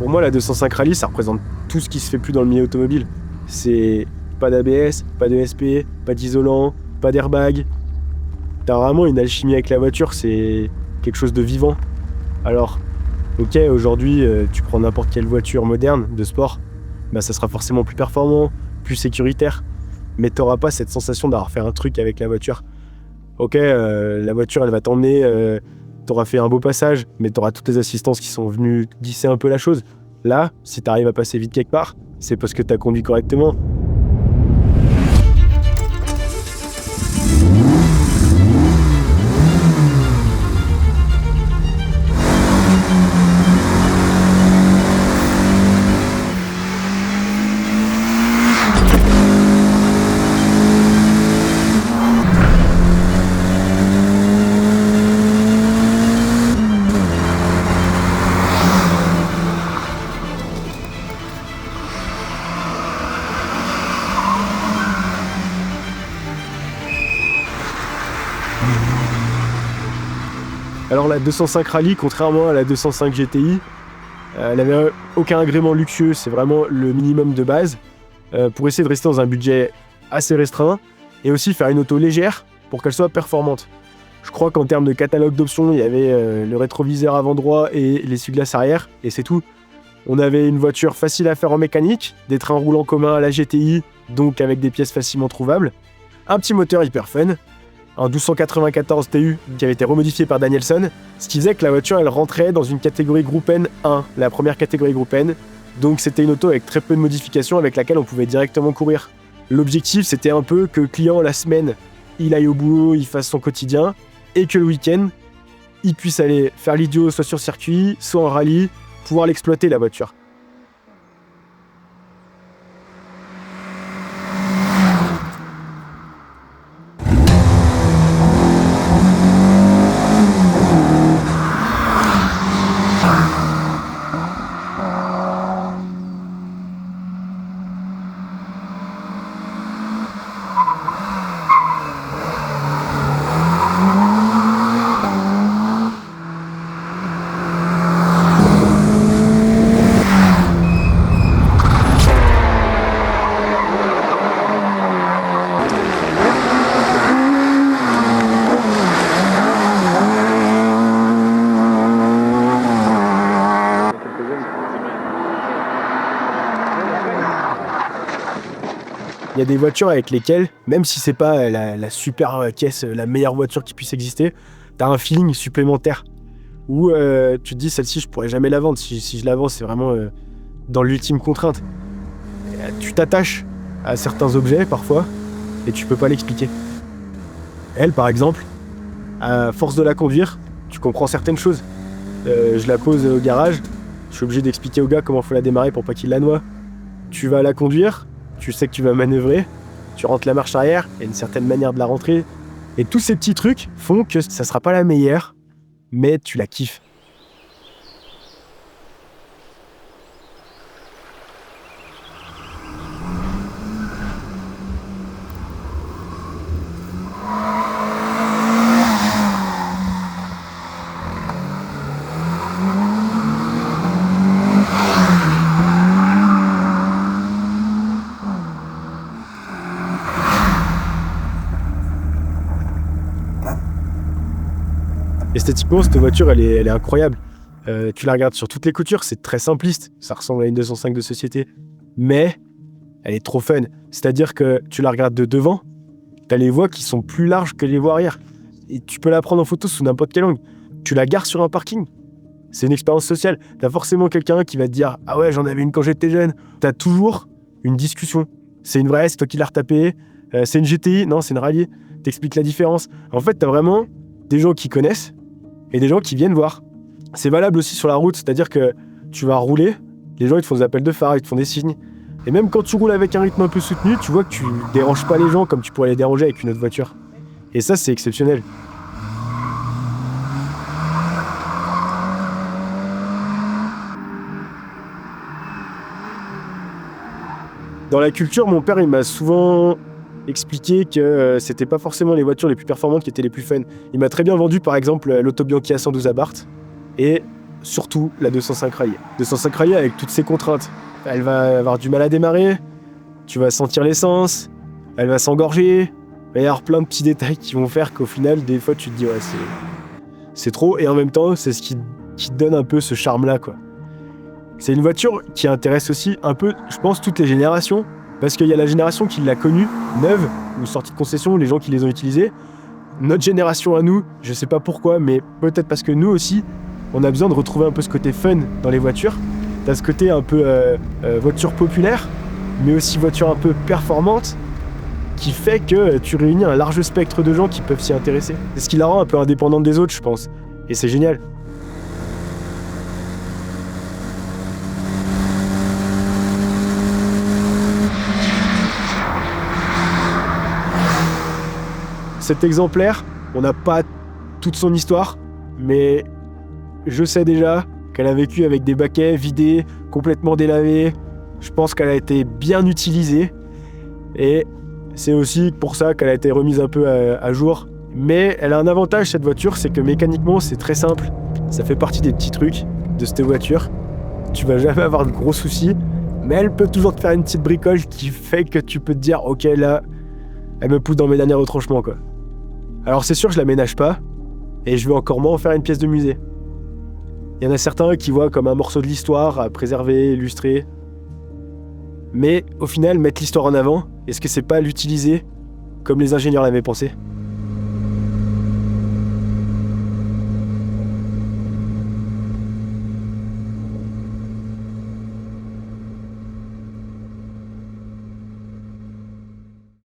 Pour moi, la 205 Rally, ça représente tout ce qui se fait plus dans le milieu automobile. C'est pas d'ABS, pas d'ESP, pas d'isolant, pas d'airbag. T'as vraiment une alchimie avec la voiture, c'est quelque chose de vivant. Alors, ok, aujourd'hui, tu prends n'importe quelle voiture moderne de sport, bah ça sera forcément plus performant, plus sécuritaire, mais t'auras pas cette sensation d'avoir fait un truc avec la voiture. Ok, la voiture, elle va t'emmener, t'auras fait un beau passage, mais t'auras toutes les assistances qui sont venues glisser un peu la chose. Là, si t'arrives à passer vite quelque part, c'est parce que t'as conduit correctement. Alors la 205 Rally, contrairement à la 205 GTI, elle n'avait aucun agrément luxueux, c'est vraiment le minimum de base, pour essayer de rester dans un budget assez restreint, et aussi faire une auto légère pour qu'elle soit performante. Je crois qu'en termes de catalogue d'options, il y avait le rétroviseur avant droit et l'essuie-glace arrière, et c'est tout. On avait une voiture facile à faire en mécanique, des trains roulants communs à la GTI, donc avec des pièces facilement trouvables, un petit moteur hyper fun, un 1294 TU qui avait été remodifié par Danielson, ce qui faisait que la voiture elle rentrait dans une catégorie Groupe N 1, la première catégorie Groupe N, donc c'était une auto avec très peu de modifications avec laquelle on pouvait directement courir. L'objectif c'était un peu que le client la semaine, il aille au boulot, il fasse son quotidien, et que le week-end, il puisse aller faire l'idiot soit sur circuit, soit en rallye, pouvoir l'exploiter la voiture. Il y a des voitures avec lesquelles, même si c'est pas la super caisse, la meilleure voiture qui puisse exister, t'as un feeling supplémentaire. Où tu te dis, celle-ci, je pourrais jamais la vendre. Si je la vends, c'est vraiment dans l'ultime contrainte. Tu t'attaches à certains objets, parfois, et tu peux pas l'expliquer. Elle, par exemple, à force de la conduire, tu comprends certaines choses. Je la pose au garage, je suis obligé d'expliquer au gars comment faut la démarrer pour pas qu'il la noie. Tu vas la conduire, tu sais que tu vas manœuvrer, tu rentres la marche arrière, il y a une certaine manière de la rentrer. Et tous ces petits trucs font que ça sera pas la meilleure, mais tu la kiffes. Esthétiquement, cette voiture, elle est incroyable. Tu la regardes sur toutes les coutures, c'est très simpliste. Ça ressemble à une 205 de société. Mais elle est trop fun. C'est-à-dire que tu la regardes de devant, t'as les voies qui sont plus larges que les voies arrière. Et tu peux la prendre en photo sous n'importe quel angle. Tu la gares sur un parking. C'est une expérience sociale. T'as forcément quelqu'un qui va te dire « Ah ouais, j'en avais une quand j'étais jeune ». T'as toujours une discussion. C'est une vraie, c'est toi qui l'as retapée. C'est une GTI, non, c'est une rallye. T'expliques la différence. En fait, t'as vraiment des gens qui connaissent et des gens qui viennent voir. C'est valable aussi sur la route, c'est-à-dire que tu vas rouler, les gens ils te font des appels de phare, ils te font des signes. Et même quand tu roules avec un rythme un peu soutenu, tu vois que tu déranges pas les gens comme tu pourrais les déranger avec une autre voiture. Et ça, c'est exceptionnel. Dans la culture, mon père il m'a souvent expliqué que c'était pas forcément les voitures les plus performantes qui étaient les plus fun. Il m'a très bien vendu par exemple l'Auto Bianchi A112 Abarth. Et surtout la 205 Rally. 205 Rally avec toutes ses contraintes. Elle va avoir du mal à démarrer, tu vas sentir l'essence, elle va s'engorger, il va y avoir plein de petits détails qui vont faire qu'au final, des fois, tu te dis ouais, c'est trop, et en même temps, c'est ce qui te donne un peu ce charme-là, quoi. C'est une voiture qui intéresse aussi un peu, je pense, toutes les générations, parce qu'il y a la génération qui l'a connue, neuve, ou sortie de concession, les gens qui les ont utilisés. Notre génération à nous, je sais pas pourquoi, mais peut-être parce que nous aussi, on a besoin de retrouver un peu ce côté fun dans les voitures. T'as ce côté un peu voiture populaire, mais aussi voiture un peu performante, qui fait que tu réunis un large spectre de gens qui peuvent s'y intéresser. C'est ce qui la rend un peu indépendante des autres, je pense. Et c'est génial. Cet exemplaire, on n'a pas toute son histoire, mais je sais déjà qu'elle a vécu avec des baquets vidés, complètement délavés. Je pense qu'elle a été bien utilisée. Et c'est aussi pour ça qu'elle a été remise un peu à jour. Mais elle a un avantage, cette voiture, c'est que mécaniquement, c'est très simple. Ça fait partie des petits trucs de cette voiture. Tu vas jamais avoir de gros soucis. Mais elle peut toujours te faire une petite bricole qui fait que tu peux te dire « Ok, là, elle me pousse dans mes derniers retranchements, quoi. » Alors c'est sûr, je la ménage pas. Et je veux encore moins en faire une pièce de musée. Il y en a certains qui voient comme un morceau de l'histoire à préserver, illustrer. Mais au final, mettre l'histoire en avant, est-ce que c'est pas l'utiliser comme les ingénieurs l'avaient pensé ?